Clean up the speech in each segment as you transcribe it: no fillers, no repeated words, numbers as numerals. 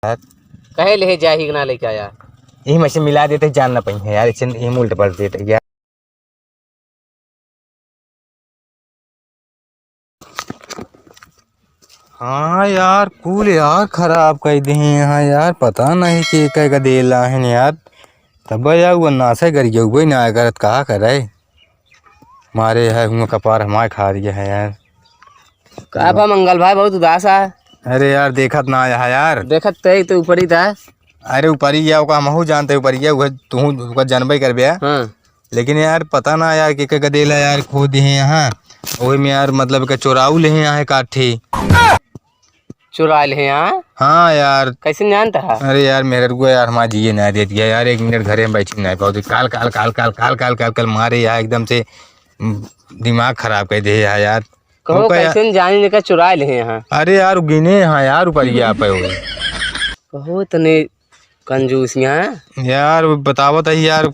यार कहे ले जा ही ना लेके आया। यही मशीन मिला देते जान ना पाई है यार, इसे यही उल्ट पलट देते यार। हाँ यार कूल यार खराब कर दे यहाँ यार, पता नहीं कि का देला है यार। तब यार वो नाशे कर गया वही ना करत कहा करे मारे है हुआ कपार हमारे खा रही है यार। का बा मंगल भाई बहुत उदास है। अरे यार देखत ना आया यार, देखत तो ऊपर ही था। अरे ऊपर ही गया हमहू जानते ऊपर गया वह तू जानबे कर बे। हाँ लेकिन यार पता ना यार कि गदेला यार खो दे यहाँ वही में यार, मतलब के चोराऊ ले यहाँ है काठी चुरा ले यहाँ। हाँ यार कैसे जानता है। अरे यार मेरे को यार हमारा जिये नहीं दे दिया यार, 1 मिनट घरे में बैठी नहीं पाती, काल काल काल काल काल काल काल काल मारे यार एकदम से दिमाग खराब कर दे यार। कहो कैसे जाने का चुरा ले यहाँ। अरे यार गिने यहाँ यार ऊपर गया पे कहो तने कंजूस यहाँ यार बतावत है यार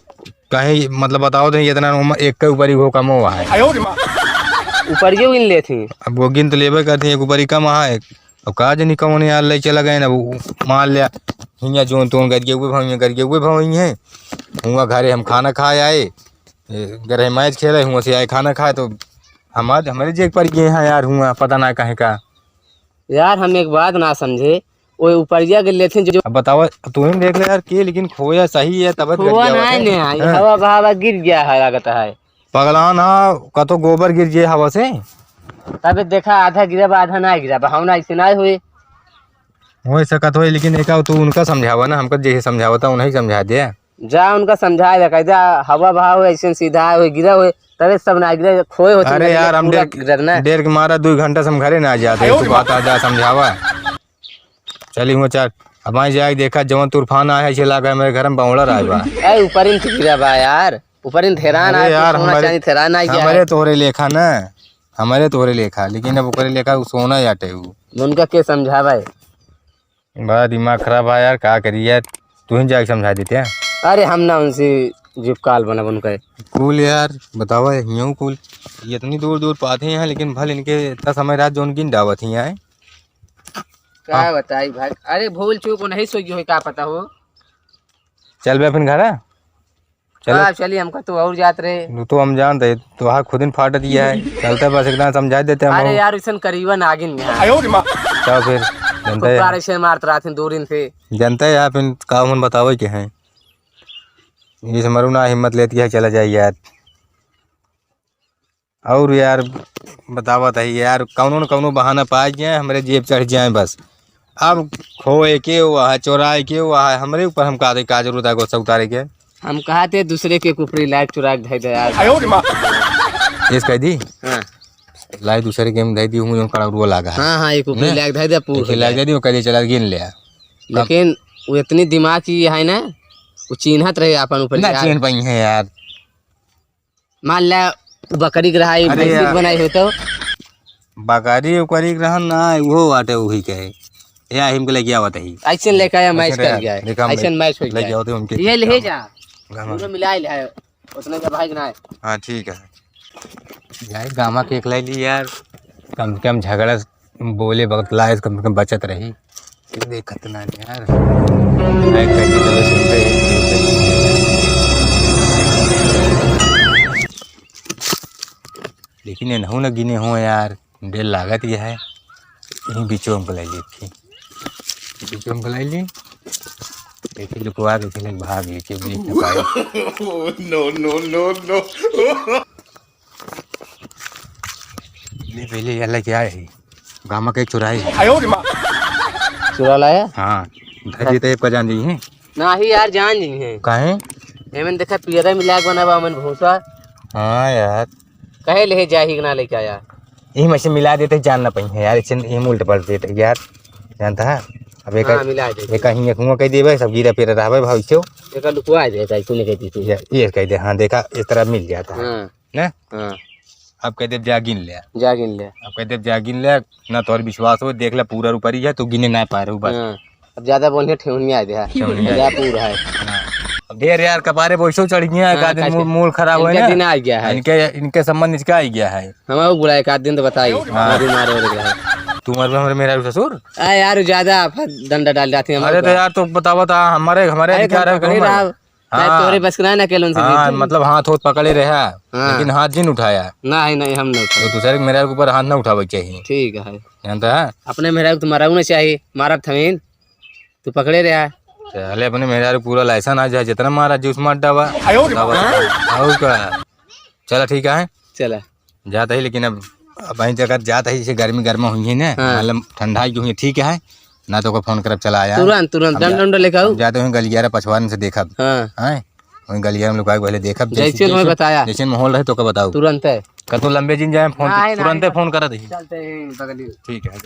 कहीं, मतलब बताओ तो इतना एक के ऊपर ही वो कम हुआ है। ऊपर क्यों गिन ले थी। अब वो गिन तो लेबे करती है, एक ऊपर ही कम है। अब कहा जनी कौन यार ले चला गए ना मान लिया हियाँ जोन तोन करके हुए भाई हैं हुआ घरे हम खाना खाए आए, घर मैच खेले हुआ से आए खाना खाए तो हमारे जेक पर गए हैं यार हुआ पता ना कहे का। यार हम एक बात ना समझे वो ऊपरिया गिन ले थे जो। अब बताओ तू ही देख ले यार के, लेकिन खोया सही है तब हवा बहावा गिर गया है लागत है। पगलान हाँ कतो गोबर गिर गए हवा से, तब देखा आधा गिरा आधा ना गिरा हम ऐसे ना हुए हो सकत हो, लेकिन एक तू उनका समझावा ना, हमको जैसे समझावा था उन्हें समझा दिया जा उनका समझाए कहता हवा बहाव ऐसे सीधा हुए गिरा हुए तबे सब ना गिरा खोए होते। अरे यार हम डेढ़ के मारा 2 घंटा से हम घरे ना जाते तू बात आ जा समझावा चली हुआ चार अब आई जाए देखा जवन तूफान आया चला गया मेरे घर में बावड़ा रहा बा। ए ऊपर इन गिरा बा यार ऊपर इन थेरान आया यार हमारे तोहरे लेखा ना हमारे तोहरे लेखा, लेकिन अब ओकरे लेखा सोना याटे उनका के समझावे बड़ा दिमाग खराब है यार, का करी यार तू ही जाके समझा देते हैं। अरे हम ना उनसे जुबकाल बना उनका कूल यार बताओ यूँ कूल ये इतनी दूर दूर पाते हैं लेकिन भल इनके इतना समय रात जो उनकी दावत ही है क्या बताई भाई। अरे भूल चूक नहीं सोई हो क्या पता हो। चल बे अपन घर चलो चलिए हमको तो और जात रहे तो हम जानते तो हाँ खुद ही फाट दिया है चलते बस एकदम समझा देते हम। अरे यार इसन करीबन आगिन चलो फिर जनता से मारत रहा थे 2 दिन से जनता है फिर काम बताओ क्या है ये मरू ना हिम्मत लेती है चला जाए यार। और यार बतावत है यार कौनो न कौनो बहाना पा जाए हमारे जेब चढ़ जाए बस। अब खोए के हुआ है चोराए के हुआ है हमारे ऊपर हम का जरूरत है गोसा उतारे के। हम कहा थे दूसरे के कुपरी लाइक चुरा के दे यार ये कह दी लाई दूसरे के दे दी हूं कड़ा वो लगा हां हां एक कुपरी लाइक दे पूरा लाइक दे दी कह चला गिन ले। लेकिन वो इतनी दिमाग की है ना वो चिन्हत रहे अपन ऊपर ना चिन्ह पाई है यार। मान ला बकरी ग्रहाई बनाई हो तो बकरी उकरी ग्रहण ना वो आटे वही कहे या हिम के लेके आवत है ऐसे लेके आया मैच कर गया ऐसे मैच हो लेके आवते उनके ये ले जा पूरा मिला ले है उतने का भाई ना है। हां ठीक है यार गामा केक ले ली यार कम से कम झगड़ा बोले वक्त लाए कम से कम बचत रही देखत ना यार लाइक करके तो सुनते लेकिन ये नहू न गिने हो यार डेढ़ लागत ये है यहीं बीचों में लाई ली थी बीचों में लाई ली देखिए लुकवा के फिर भाग ली क्यों देख न पाए। नो नो नो नो पहले अल्लाह क्या है गामा के चुराई चुरा लाया। हाँ धरी तो का जान दी है ना ही यार जान दी है काहे एमन देखा पियरा मिला के बनावा मन भूसा। हाँ यार कहे ले जा ही ना लेके आया यही मशीन मिला देते जान ना पाई है यार, इसे यही उल्ट पलट देते यार जानता है। अब एक मिला दे एक कहीं हुआ कह देवे सब गिरा फिर रहबे भाई से एक लुकवा दे ऐसा तूने कहती थी ये कह दे हाँ देखा इस तरह मिल जाता है ना। हां अब कह दे जा गिन ले अब कह दे जा गिन ले ना तोर विश्वास हो देख ले पूरा ऊपर ही है तो गिने ना पा रहे बस। अब ज्यादा बोलने ठेवनिया दे है पूरा है अब ढेर यार कपारे पैसों चढ़ गया है एक दिन मूड खराब हुआ है ना आ गया है इनके संबंध इसका आ गया है हम बुलाए एक दिन तो बताइए मारो तू हमारे मेरा ससुर। यार ज्यादा डंडा डाल जाती है अरे तो यार तो बतावा था हमारे हमारे अधिकार है कहूं मैं। हाँ। तोरे बस ना अकेले से हाँ मतलब हाथ होत पकड़े रहा हाँ। लेकिन हाथ जिन उठाया नहीं नहीं हम नहीं तो दूसरे के मेरा के ऊपर हाथ ना उठावे चाहिए। ठीक है जानता है अपने मेहरा को तुम्हारा नहीं चाहिए मारा थमीन तू पकड़े रहा चले अपने मेरा के पूरा लाइसेंस आ जाए जितना मारा जूस मार डावा और क्या। चला ठीक है चला जाता ही लेकिन अब वहीं जगह जाता ही जैसे गर्मी गर्मा हुई है ना हाँ। मतलब ठंडा जो हुई है ठीक है ना तो फोन करब चला आया तुरंत तुरंत डंडा लेकर आओ जाते हुए गलियारा पछवान से देखब हाँ हैं वहीं गलियारा में लोग पहले देखब जैसे मैं बताया जैसे माहौल रहे तो का बताओ तुरंत है कतो लंबे दिन जाए फोन नहीं, तुरंत नहीं, फोन करा दी चलते हैं बगल ठीक है।